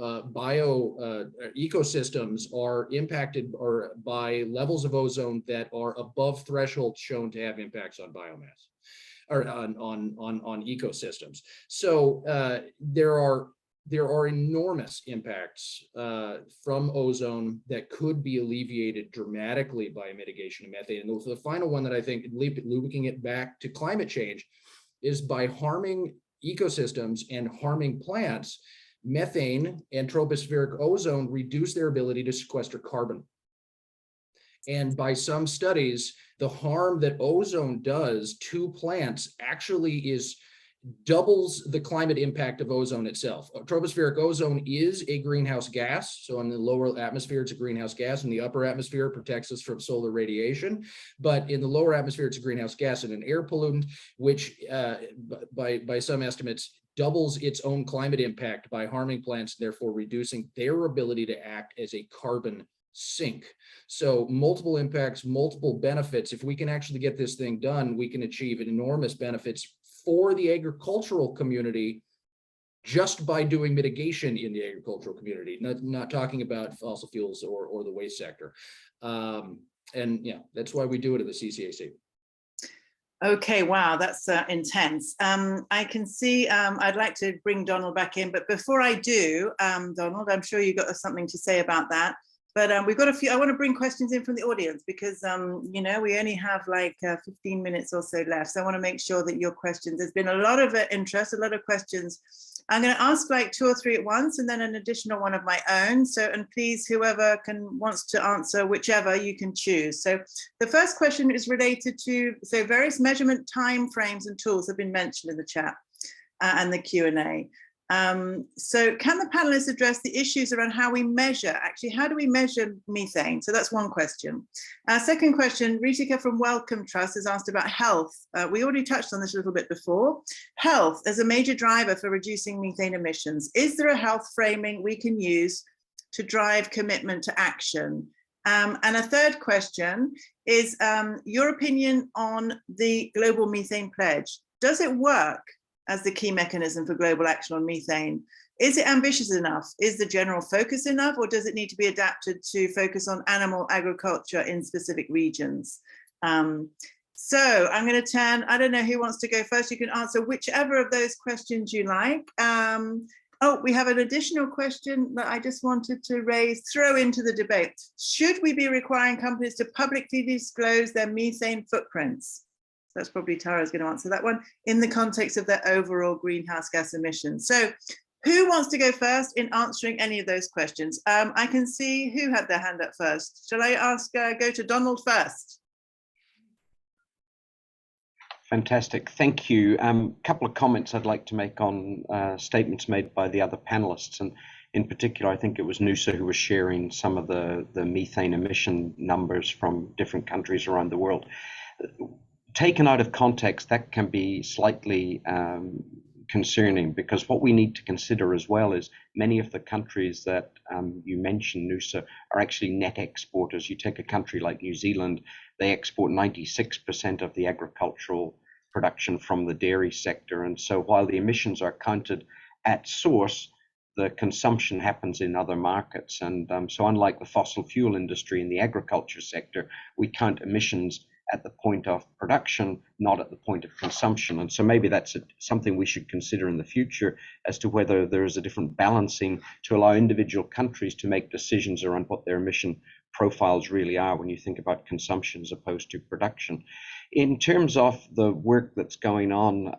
ecosystems are impacted by levels of ozone that are above thresholds shown to have impacts on biomass, or on ecosystems. So there are enormous impacts from ozone that could be alleviated dramatically by mitigation of methane. And the final one that I think, looping it back to climate change, is by harming ecosystems and harming plants, methane and tropospheric ozone reduce their ability to sequester carbon. And by some studies, the harm that ozone does to plants actually doubles the climate impact of ozone itself. Tropospheric ozone is a greenhouse gas. So in the lower atmosphere, it's a greenhouse gas. In the upper atmosphere, it protects us from solar radiation. But in the lower atmosphere, it's a greenhouse gas and an air pollutant, which by some estimates doubles its own climate impact by harming plants, therefore reducing their ability to act as a carbon sink. So multiple impacts, multiple benefits. If we can actually get this thing done, we can achieve enormous benefits for the agricultural community just by doing mitigation in the agricultural community, not talking about fossil fuels or the waste sector. And yeah, that's why we do it at the CCAC. Okay, wow, that's intense. I can see, I'd like to bring Donald back in, but before I do, Donald, I'm sure you got something to say about that. But we've got a few, I want to bring questions in from the audience because, you know, we only have like 15 minutes or so left. So I want to make sure that your questions, there's been a lot of interest, a lot of questions. I'm going to ask like 2 or 3 at once and then an additional one of my own. So, and please, whoever wants to answer, whichever you can choose. So the first question is related to, so various measurement time frames and tools have been mentioned in the chat and the Q&A. So can the panelists address the issues around how we measure, actually, how do we measure methane? So that's one question. Second question, Ritika from Wellcome Trust has asked about health. We already touched on this a little bit before. Health as a major driver for reducing methane emissions. Is there a health framing we can use to drive commitment to action? And a third question is your opinion on the global methane pledge. Does it work as the key mechanism for global action on methane? Is it ambitious enough? Is the general focus enough, or does it need to be adapted to focus on animal agriculture in specific regions? So I'm going to turn, I don't know who wants to go first. You can answer whichever of those questions you like. Oh, we have an additional question that I just wanted to throw into the debate. Should we be requiring companies to publicly disclose their methane footprints? That's probably Tara's going to answer that one, in the context of their overall greenhouse gas emissions. So who wants to go first in answering any of those questions? I can see who had their hand up first. Shall I ask, go to Donald first? Fantastic, thank you. Couple of comments I'd like to make on statements made by the other panelists. And in particular, I think it was Noosa who was sharing some of the methane emission numbers from different countries around the world. Taken out of context, that can be slightly concerning, because what we need to consider as well is many of the countries that you mentioned, Noosa, are actually net exporters. You take a country like New Zealand, they export 96% of the agricultural production from the dairy sector. And so while the emissions are counted at source, the consumption happens in other markets. And so unlike the fossil fuel industry in the agriculture sector, we count emissions at the point of production, not at the point of consumption. And so maybe that's something we should consider in the future as to whether there is a different balancing to allow individual countries to make decisions around what their emission profiles really are when you think about consumption as opposed to production. In terms of the work that's going on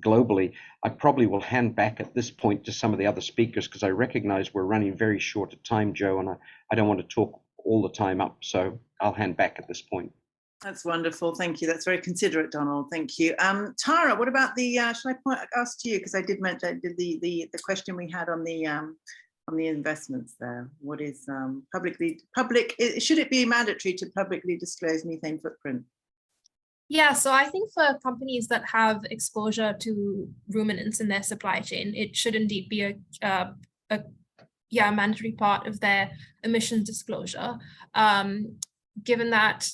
globally, I probably will hand back at this point to some of the other speakers because I recognize we're running very short of time, Joe, and I don't want to talk all the time up. So I'll hand back at this point. That's wonderful. Thank you. That's very considerate, Donald. Thank you. Tara, what about the, shall I ask to you? Because I did mention the question we had on the investments there. What is should it be mandatory to publicly disclose methane footprint? Yeah, so I think for companies that have exposure to ruminants in their supply chain, it should indeed be a mandatory part of their emissions disclosure. Given that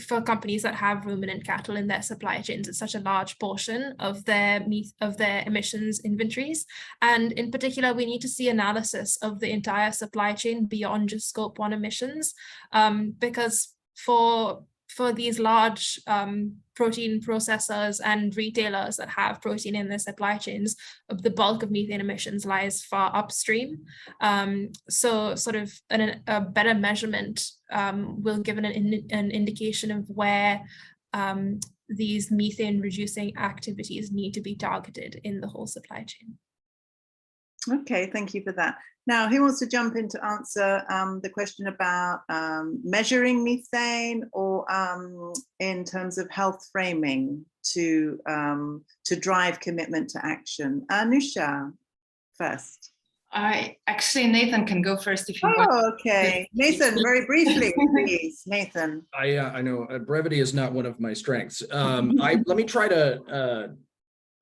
for companies that have ruminant cattle in their supply chains, it's such a large portion of their emissions inventories. And in particular, we need to see analysis of the entire supply chain beyond just Scope 1 emissions, because for these large protein processors and retailers that have protein in their supply chains, the bulk of methane emissions lies far upstream. So sort of a better measurement will give an indication of where these methane reducing activities need to be targeted in the whole supply chain. Okay, thank you for that. Now, who wants to jump in to answer the question about measuring methane or in terms of health framing to drive commitment to action? Anusha, first. Nathan can go first if you want. Oh, okay. Nathan, very briefly, please. Nathan. I know brevity is not one of my strengths. Let me try to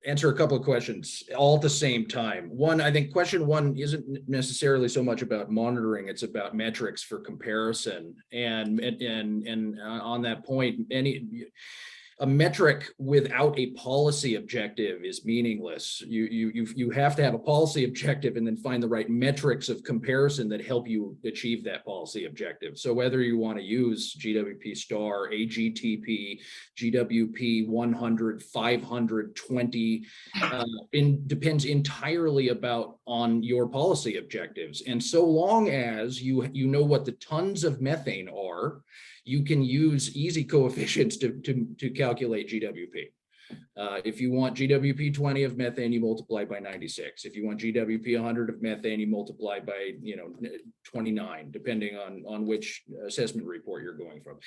answer a couple of questions all at the same time. One, I think question one isn't necessarily so much about monitoring, it's about metrics for comparison. And on that point, a metric without a policy objective is meaningless. You have to have a policy objective and then find the right metrics of comparison that help you achieve that policy objective. So whether you want to use GWP star, AGTP, GWP 100, 500, 20, depends entirely on your policy objectives. And so long as you know what the tons of methane are, you can use easy coefficients to calculate GWP. If you want GWP 20 of methane, you multiply by 96. If you want GWP 100 of methane, you multiply by 29, depending on which assessment report you're going from.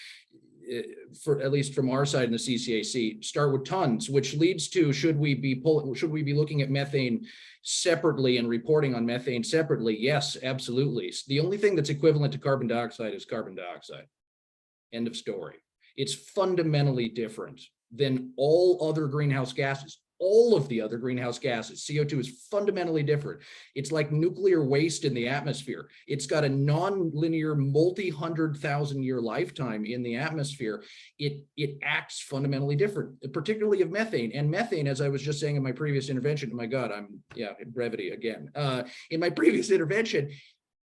For at least from our side in the CCAC, start with tons, which leads to should we be looking at methane separately and reporting on methane separately? Yes, absolutely. The only thing that's equivalent to carbon dioxide is carbon dioxide. End of story. It's fundamentally different than all other greenhouse gases. All of the other greenhouse gases, CO2 is fundamentally different. It's like nuclear waste in the atmosphere. It's got a non-linear multi-100,000-year lifetime in the atmosphere. It acts fundamentally different, particularly of methane. And methane, as I was just saying in my previous intervention, my God, brevity again. In my previous intervention,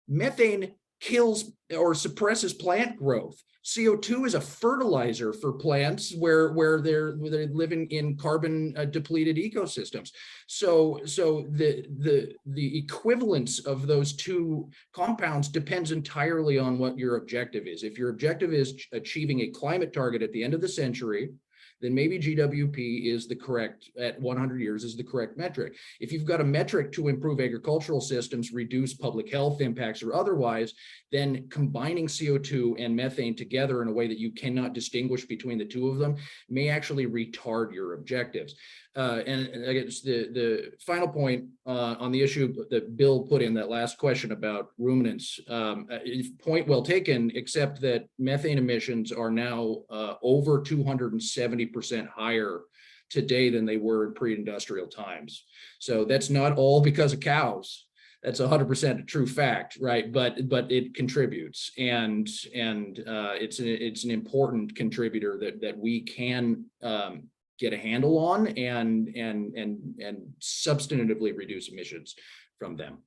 methane kills or suppresses plant growth. CO2 is a fertilizer for plants where they're living in carbon depleted ecosystems. So the equivalence of those two compounds depends entirely on what your objective is. If your objective is achieving a climate target at the end of the century, then maybe GWP is the correct, at 100 years is the correct metric. If you've got a metric to improve agricultural systems, reduce public health impacts or otherwise, then combining CO2 and methane together in a way that you cannot distinguish between the two of them may actually retard your objectives. And I guess the final point on the issue that Bill put in that last question about ruminants, point well taken, except that methane emissions are now over 270% higher today than they were in pre-industrial times. So that's not all because of cows. That's 100% a true fact, right? But it contributes, and it's an important contributor that we can get a handle on and substantively reduce emissions from them.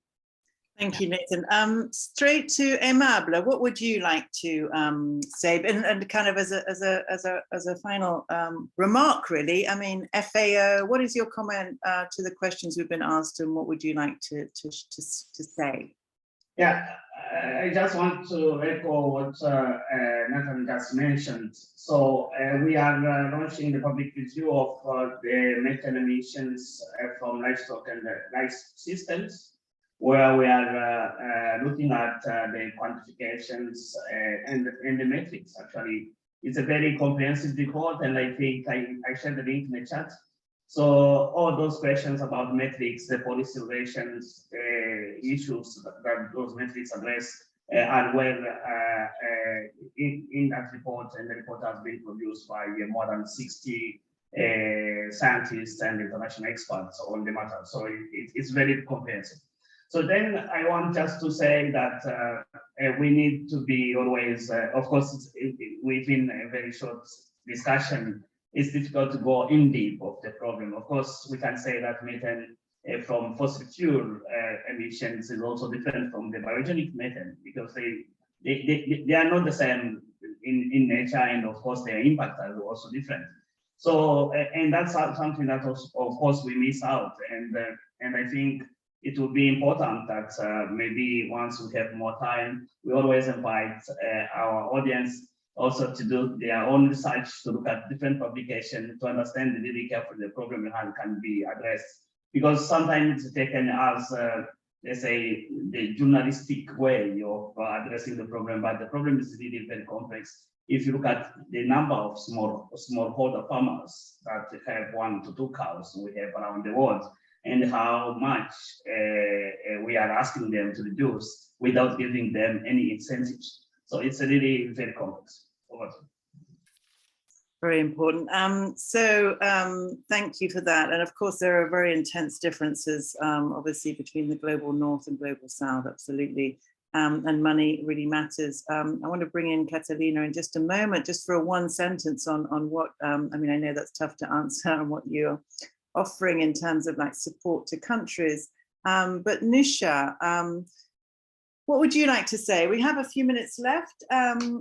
Thank you, Nathan. Straight to Aimable, what would you like to say? And kind of as a final remark, really. I mean, FAO. What is your comment to the questions we've been asked, and what would you like to say? Yeah, I just want to echo what Nathan just mentioned. So we are launching the public review of the methane emissions from livestock and life systems, where we are looking at the quantifications and the metrics. Actually, it's a very comprehensive report, and I think I shared the link in the chat. So all those questions about metrics, the policy relations, issues that those metrics address are well in that report, and the report has been produced by more than 60 scientists and international experts on the matter. So it's very comprehensive. So then I want just to say that we need to be always, of course, within a very short discussion, it's difficult to go in deep of the problem. Of course, we can say that methane from fossil fuel emissions is also different from the biogenic methane, because they are not the same in nature, and of course their impact are also different. So, and that's something that of course we miss out, and I think it would be important that maybe once we have more time, we always invite our audience also to do their own research, to look at different publications, to understand really carefully the problem and how it can be addressed. Because sometimes it's taken as, let's say, the journalistic way of addressing the problem, but the problem is really very complex. If you look at the number of smallholder farmers that have 1 to 2 cows we have around the world, and how much we are asking them to reduce without giving them any incentives. So it's really very complex. Very important. Thank you for that. And of course, there are very intense differences, obviously, between the global north and global south, absolutely. And money really matters. I want to bring in Catalina in just a moment, just for a 1 sentence on what, I mean, I know that's tough to answer on what you're offering in terms of like support to countries. But Nisha, what would you like to say? We have a few minutes left.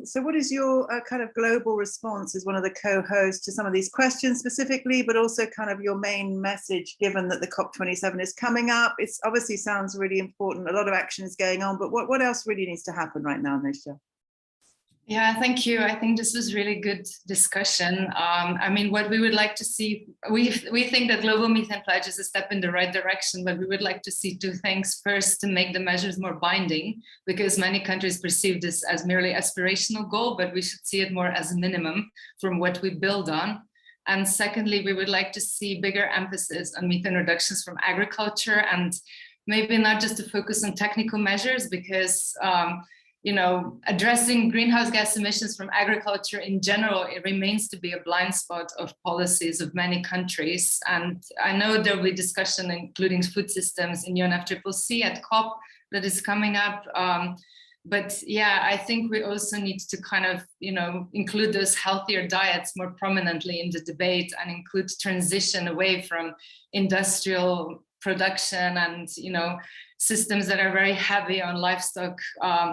So what is your kind of global response as one of the co-hosts to some of these questions specifically, but also kind of your main message, given that the COP27 is coming up? It obviously sounds really important. A lot of action is going on, but what else really needs to happen right now, Nisha? Yeah, thank you. I think this was really good discussion. I mean, what we would like to see, we think that global methane pledge is a step in the right direction, but we would like to see 2 things. First, to make the measures more binding, because many countries perceive this as merely aspirational goal, but we should see it more as a minimum from what we build on. And secondly, we would like to see bigger emphasis on methane reductions from agriculture, and maybe not just to focus on technical measures, because you know, addressing greenhouse gas emissions from agriculture in general, it remains to be a blind spot of policies of many countries. And I know there will be discussion, including food systems in UNFCCC at COP that is coming up. But yeah, I think we also need to kind of, you know, include those healthier diets more prominently in the debate, and include transition away from industrial production and, you know, systems that are very heavy on livestock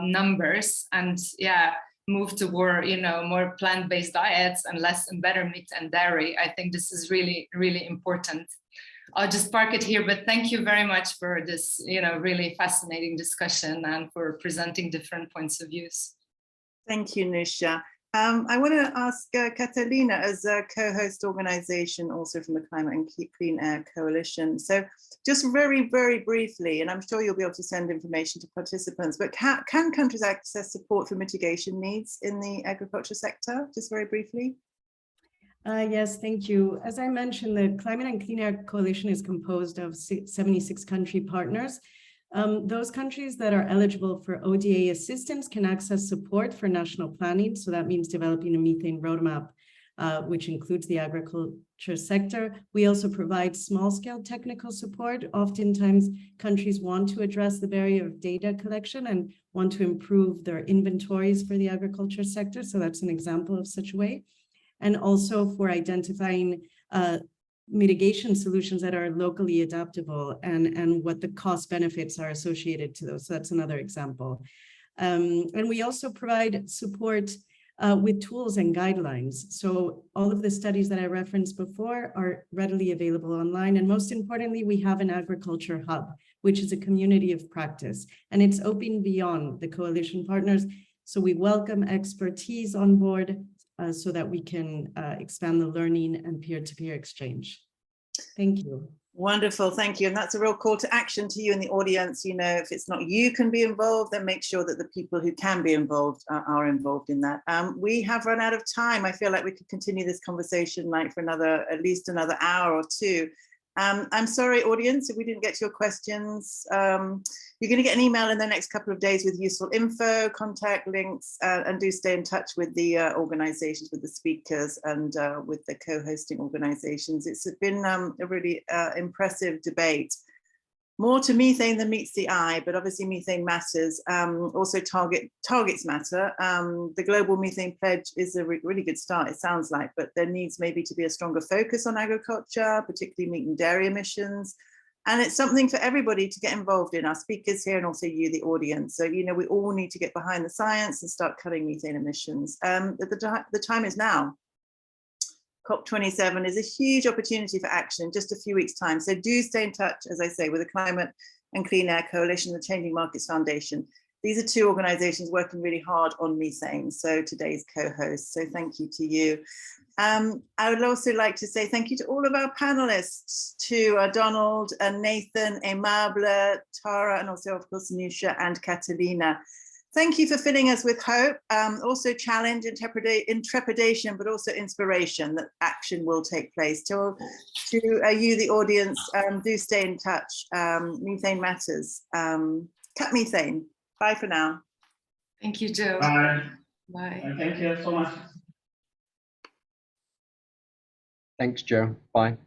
numbers, and yeah, move toward, you know, more plant-based diets and less and better meat and dairy. I think this is really, really important. I'll just park it here, but thank you very much for this, you know, really fascinating discussion and for presenting different points of views. Thank you, Nisha. I want to ask Catalina, as a co-host organization also from the Climate and Clean Air Coalition. So just very, very briefly, and I'm sure you'll be able to send information to participants, but can countries access support for mitigation needs in the agriculture sector? Just very briefly. Yes, thank you. As I mentioned, the Climate and Clean Air Coalition is composed of 76 country partners. Those countries that are eligible for ODA assistance can access support for national planning. So that means developing a methane roadmap, which includes the agriculture sector. We also provide small-scale technical support. Oftentimes, countries want to address the barrier of data collection and want to improve their inventories for the agriculture sector. So that's an example of such a way. And also for identifying mitigation solutions that are locally adaptable and what the cost benefits are associated to those. So that's another example. And we also provide support with tools and guidelines. So all of the studies that I referenced before are readily available online. And most importantly, we have an agriculture hub, which is a community of practice, and it's open beyond the coalition partners. So we welcome expertise on board so that we can expand the learning and peer-to-peer exchange. Thank you. Wonderful, thank you. And that's a real call to action to you in the audience. You know, if it's not you can be involved, then make sure that the people who can be involved are involved in that. We have run out of time. I feel like we could continue this conversation like for at least another hour or two. I'm sorry, audience, if we didn't get to your questions. You're going to get an email in the next couple of days with useful info, contact links, and do stay in touch with the organizations, with the speakers, and with the co-hosting organizations. It's been a really impressive debate. More to methane than meets the eye, but obviously methane matters. Also targets matter. The global methane pledge is a really good start, it sounds like, but there needs maybe to be a stronger focus on agriculture, particularly meat and dairy emissions. And it's something for everybody to get involved in, our speakers here and also you, the audience. So, you know, we all need to get behind the science and start cutting methane emissions. The time is now. COP27 is a huge opportunity for action in just a few weeks' time. So do stay in touch, as I say, with the Climate and Clean Air Coalition, the Changing Markets Foundation. These are two organizations working really hard on methane. So today's co-host. So thank you to you. I would also like to say thank you to all of our panelists, to Donald and Nathan, Aimable, Tara, and also, of course, Nusha and Catalina. Thank you for filling us with hope, also challenge, intrepidation, but also inspiration that action will take place. To you, the audience, do stay in touch. Methane matters. Cut methane. Bye for now. Thank you, Joe. Bye. Bye. Thank you so much. Thanks, Joe. Bye.